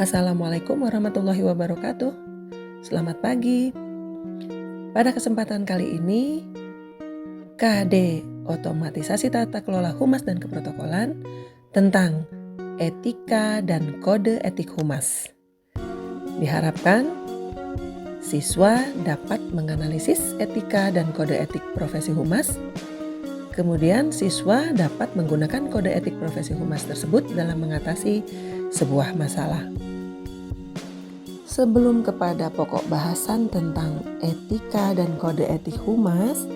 Assalamualaikum warahmatullahi wabarakatuh. Selamat pagi. Pada kesempatan kali ini, KD Otomatisasi Tata Kelola Humas dan Keprotokolan tentang etika dan kode etik humas. Diharapkan siswa dapat menganalisis etika dan kode etik profesi humas. Kemudian siswa dapat menggunakan kode etik profesi humas tersebut dalam mengatasi sebuah masalah. Sebelum kepada pokok bahasan tentang etika dan kode etik humas,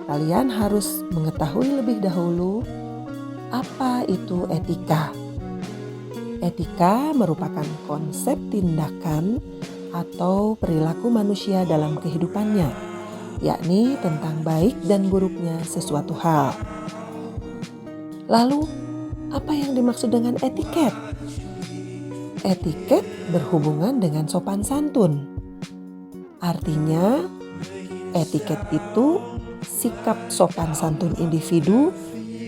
kalian harus mengetahui lebih dahulu apa itu etika. Etika merupakan konsep tindakan atau perilaku manusia dalam kehidupannya, yakni tentang baik dan buruknya sesuatu hal. Lalu, apa yang dimaksud dengan etiket? Etiket berhubungan dengan sopan santun. Artinya, etiket itu sikap sopan santun individu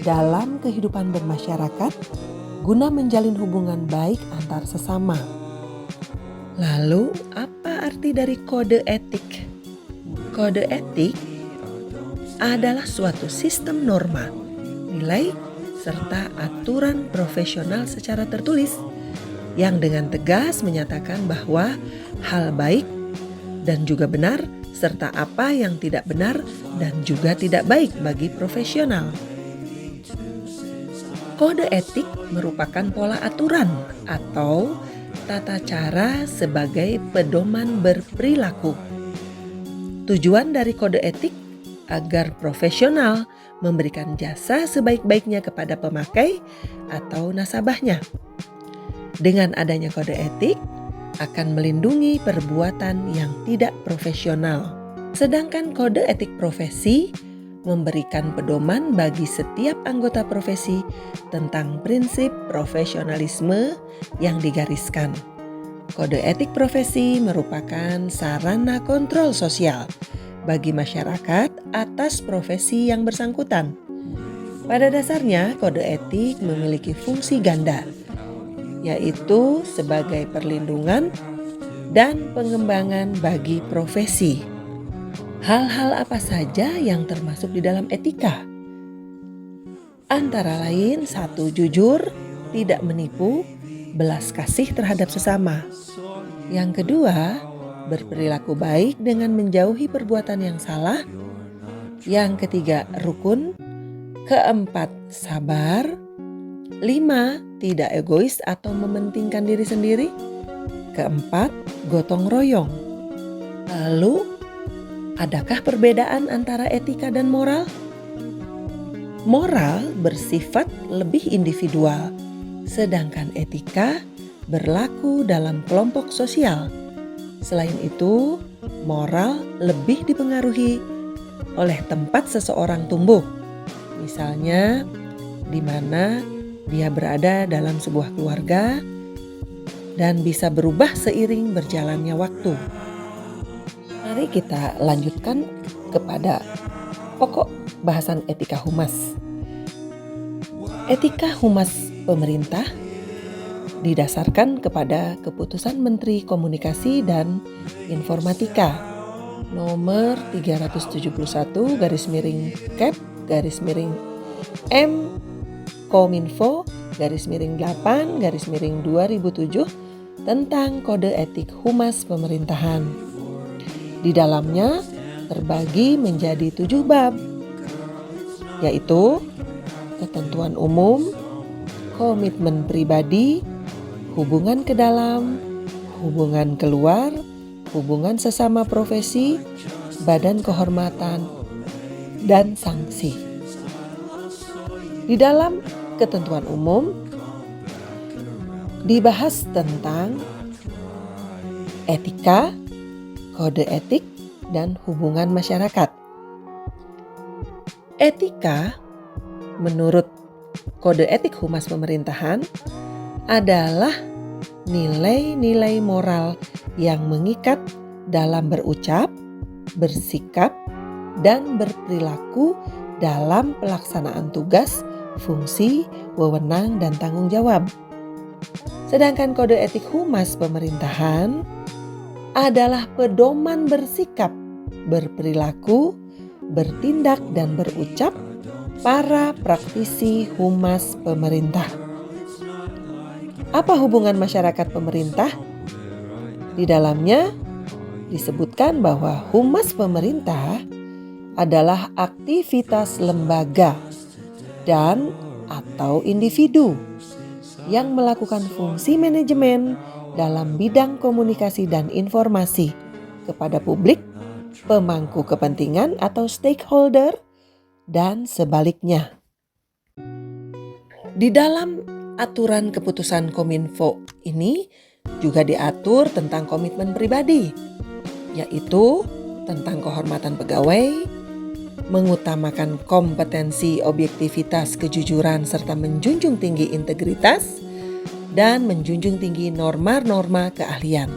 dalam kehidupan bermasyarakat guna menjalin hubungan baik antar sesama. Lalu, apa arti dari kode etik? Kode etik adalah suatu sistem norma, nilai, serta aturan profesional secara tertulis yang dengan tegas menyatakan bahwa hal baik dan juga benar serta apa yang tidak benar dan juga tidak baik bagi profesional. Kode etik merupakan pola aturan atau tata cara sebagai pedoman berperilaku. Tujuan dari kode etik agar profesional memberikan jasa sebaik-baiknya kepada pemakai atau nasabahnya. Dengan adanya kode etik akan melindungi perbuatan yang tidak profesional. Sedangkan kode etik profesi memberikan pedoman bagi setiap anggota profesi tentang prinsip profesionalisme yang digariskan. Kode etik profesi merupakan sarana kontrol sosial bagi masyarakat atas profesi yang bersangkutan. Pada dasarnya, kode etik memiliki fungsi ganda, yaitu sebagai perlindungan dan pengembangan bagi profesi. Hal-hal apa saja yang termasuk di dalam etika? Antara lain, 1. Jujur, tidak menipu, belas kasih terhadap sesama. Yang kedua, berperilaku baik dengan menjauhi perbuatan yang salah. Yang ketiga, rukun. Keempat, sabar. 5. Tidak egois atau mementingkan diri sendiri. Keempat, gotong royong. Lalu, adakah perbedaan antara etika dan moral? Moral bersifat lebih individual, sedangkan etika berlaku dalam kelompok sosial. Selain itu, moral lebih dipengaruhi oleh tempat seseorang tumbuh. Misalnya, di mana dia berada dalam sebuah keluarga dan bisa berubah seiring berjalannya waktu. Mari kita lanjutkan kepada pokok bahasan etika humas. Etika humas pemerintah didasarkan kepada Keputusan Menteri Komunikasi dan Informatika nomor 371/Kep/M Kominfo /8/2007 tentang kode etik humas pemerintahan. Di dalamnya terbagi menjadi 7 bab, yaitu ketentuan umum, komitmen pribadi, hubungan ke dalam, hubungan keluar, hubungan sesama profesi, badan kehormatan, dan sanksi. Di dalam ketentuan umum dibahas tentang etika, kode etik, dan hubungan masyarakat. Etika menurut kode etik humas pemerintahan adalah nilai-nilai moral yang mengikat dalam berucap, bersikap, dan berperilaku dalam pelaksanaan tugas, fungsi, wewenang, dan tanggung jawab. Sedangkan kode etik humas pemerintahan adalah pedoman bersikap, berperilaku, bertindak, dan berucap para praktisi humas pemerintah. Apa hubungan masyarakat pemerintah? Di dalamnya disebutkan bahwa humas pemerintah adalah aktivitas lembaga dan atau individu yang melakukan fungsi manajemen dalam bidang komunikasi dan informasi kepada publik, pemangku kepentingan atau stakeholder, dan sebaliknya. Di dalam aturan keputusan Kominfo ini juga diatur tentang komitmen pribadi, yaitu tentang kehormatan pegawai, mengutamakan kompetensi, objektivitas, kejujuran, serta menjunjung tinggi integritas, dan menjunjung tinggi norma-norma keahlian.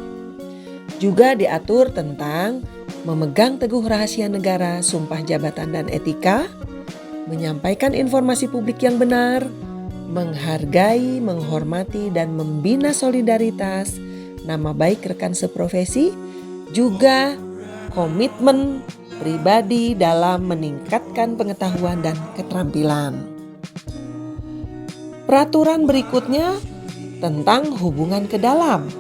Juga diatur tentang memegang teguh rahasia negara, sumpah jabatan dan etika, menyampaikan informasi publik yang benar, menghargai, menghormati, dan membina solidaritas, nama baik rekan seprofesi, juga komitmen pribadi dalam meningkatkan pengetahuan dan keterampilan. Peraturan berikutnya tentang hubungan ke dalam.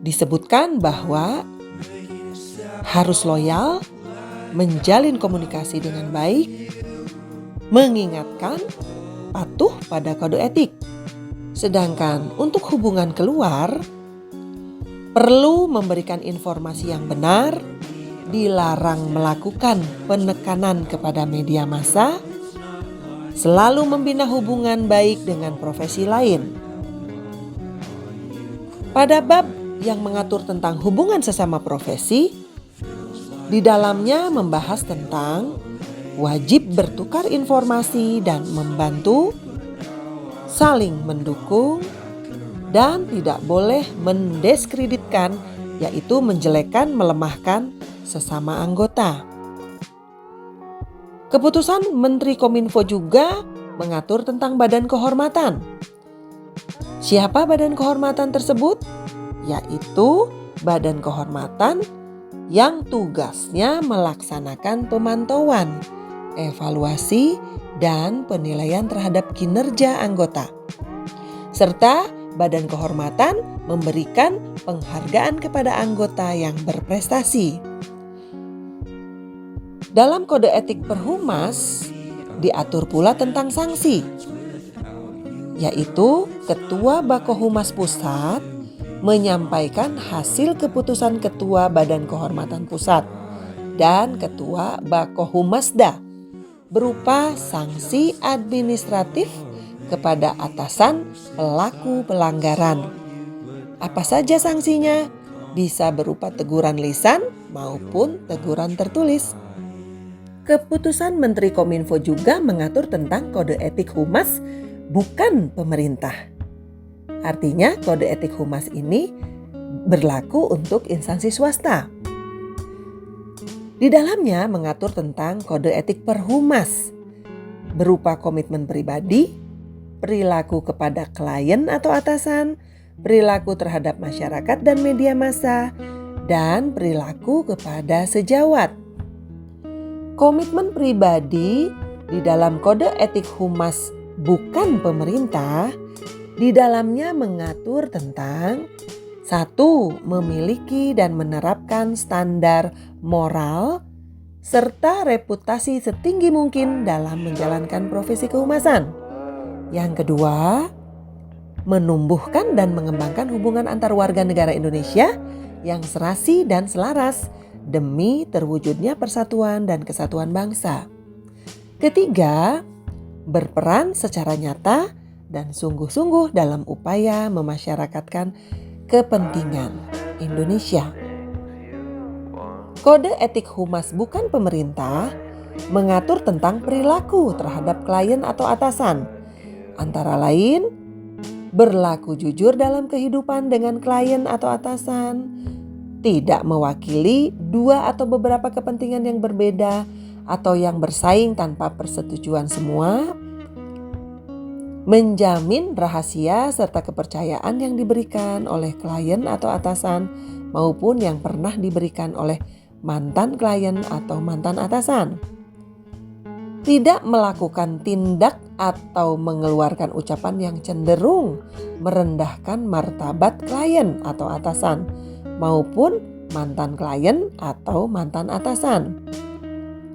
Disebutkan bahwa harus loyal, menjalin komunikasi dengan baik, mengingatkan, patuh pada kode etik. Sedangkan untuk hubungan keluar, perlu memberikan informasi yang benar, dilarang melakukan penekanan kepada media massa, selalu membina hubungan baik dengan profesi lain. Pada bab yang mengatur tentang hubungan sesama profesi, di dalamnya membahas tentang wajib bertukar informasi dan membantu, saling mendukung, dan tidak boleh mendiskreditkan, yaitu menjelekkan, melemahkan sesama anggota. Keputusan Menteri Kominfo juga mengatur tentang badan kehormatan. Siapa badan kehormatan tersebut? Yaitu badan kehormatan yang tugasnya melaksanakan pemantauan, evaluasi, dan penilaian terhadap kinerja anggota. Serta badan kehormatan memberikan penghargaan kepada anggota yang berprestasi. Dalam kode etik Perhumas diatur pula tentang sanksi, yaitu Ketua Bakohumas Pusat menyampaikan hasil keputusan Ketua Badan Kehormatan Pusat dan Ketua Bakohumasda berupa sanksi administratif kepada atasan pelaku pelanggaran. Apa saja sanksinya? Bisa berupa teguran lisan maupun teguran tertulis. Keputusan Menteri Kominfo juga mengatur tentang kode etik humas bukan pemerintah. Artinya kode etik humas ini berlaku untuk instansi swasta. Di dalamnya mengatur tentang kode etik Perhumas berupa komitmen pribadi, perilaku kepada klien atau atasan, perilaku terhadap masyarakat dan media massa, dan perilaku kepada sejawat. Komitmen pribadi di dalam kode etik humas bukan pemerintah, di dalamnya mengatur tentang 1. Memiliki dan menerapkan standar moral serta reputasi setinggi mungkin dalam menjalankan profesi kehumasan. Yang kedua, menumbuhkan dan mengembangkan hubungan antar warga negara Indonesia yang serasi dan selaras demi terwujudnya persatuan dan kesatuan bangsa. Ketiga, berperan secara nyata dan sungguh-sungguh dalam upaya memasyarakatkan kepentingan Indonesia. Kode etik humas bukan pemerintah mengatur tentang perilaku terhadap klien atau atasan. Antara lain, berlaku jujur dalam kehidupan dengan klien atau atasan, tidak mewakili dua atau beberapa kepentingan yang berbeda atau yang bersaing tanpa persetujuan semua, menjamin rahasia serta kepercayaan yang diberikan oleh klien atau atasan maupun yang pernah diberikan oleh mantan klien atau mantan atasan. Tidak melakukan tindak atau mengeluarkan ucapan yang cenderung merendahkan martabat klien atau atasan maupun mantan klien atau mantan atasan.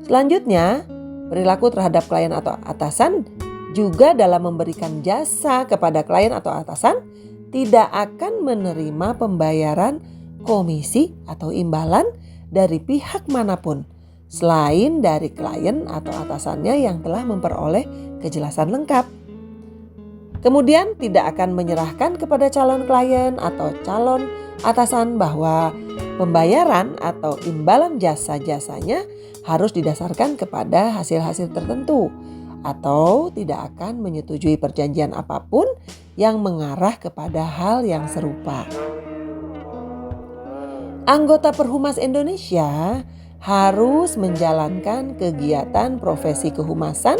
Selanjutnya, perilaku terhadap klien atau atasan juga dalam memberikan jasa kepada klien atau atasan tidak akan menerima pembayaran komisi atau imbalan dari pihak manapun selain dari klien atau atasannya yang telah memperoleh kejelasan lengkap. Kemudian tidak akan menyerahkan kepada calon klien atau calon atasan bahwa pembayaran atau imbalan jasa-jasanya harus didasarkan kepada hasil-hasil tertentu atau tidak akan menyetujui perjanjian apapun yang mengarah kepada hal yang serupa. Anggota Perhumas Indonesia harus menjalankan kegiatan profesi kehumasan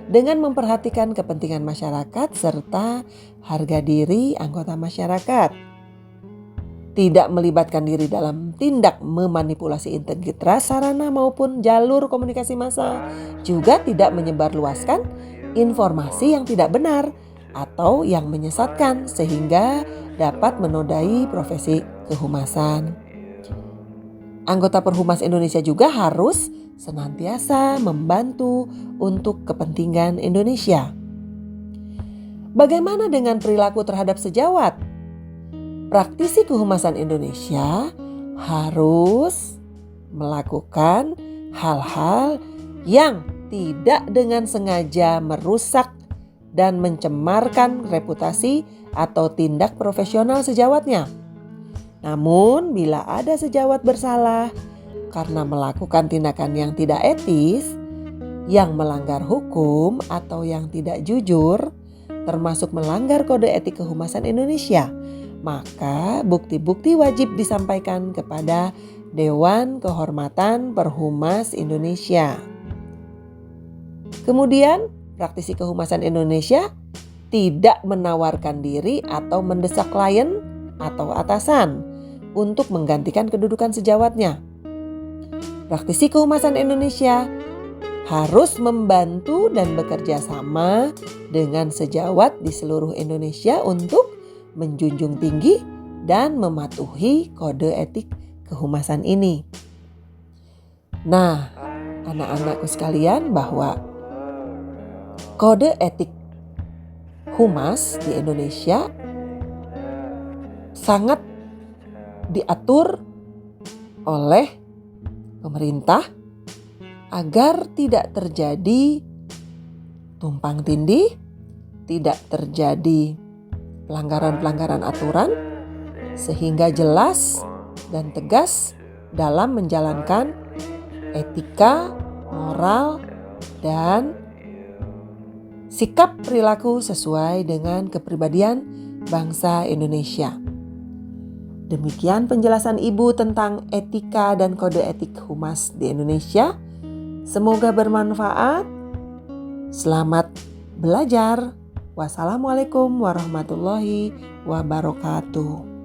dengan memperhatikan kepentingan masyarakat serta harga diri anggota masyarakat. Tidak melibatkan diri dalam tindak memanipulasi integritas sarana maupun jalur komunikasi massa, juga tidak menyebarluaskan informasi yang tidak benar atau yang menyesatkan sehingga dapat menodai profesi kehumasan. Anggota Perhumas Indonesia juga harus senantiasa membantu untuk kepentingan Indonesia. Bagaimana dengan perilaku terhadap sejawat? Praktisi kehumasan Indonesia harus melakukan hal-hal yang tidak dengan sengaja merusak dan mencemarkan reputasi atau tindak profesional sejawatnya. Namun bila ada sejawat bersalah karena melakukan tindakan yang tidak etis, yang melanggar hukum atau yang tidak jujur, termasuk melanggar kode etik kehumasan Indonesia, maka bukti-bukti wajib disampaikan kepada Dewan Kehormatan Perhumas Indonesia. Kemudian, praktisi kehumasan Indonesia tidak menawarkan diri atau mendesak klien atau atasan untuk menggantikan kedudukan sejawatnya. Praktisi kehumasan Indonesia harus membantu dan bekerja sama dengan sejawat di seluruh Indonesia untuk menjunjung tinggi dan mematuhi kode etik kehumasan ini. Nah, anak-anakku sekalian, bahwa kode etik humas di Indonesia sangat diatur oleh pemerintah agar tidak terjadi tumpang tindih, tidak terjadi pelanggaran-pelanggaran aturan, sehingga jelas dan tegas dalam menjalankan etika, moral, dan sikap perilaku sesuai dengan kepribadian bangsa Indonesia. Demikian penjelasan Ibu tentang etika dan kode etik humas di Indonesia. Semoga bermanfaat. Selamat belajar. Wassalamualaikum warahmatullahi wabarakatuh.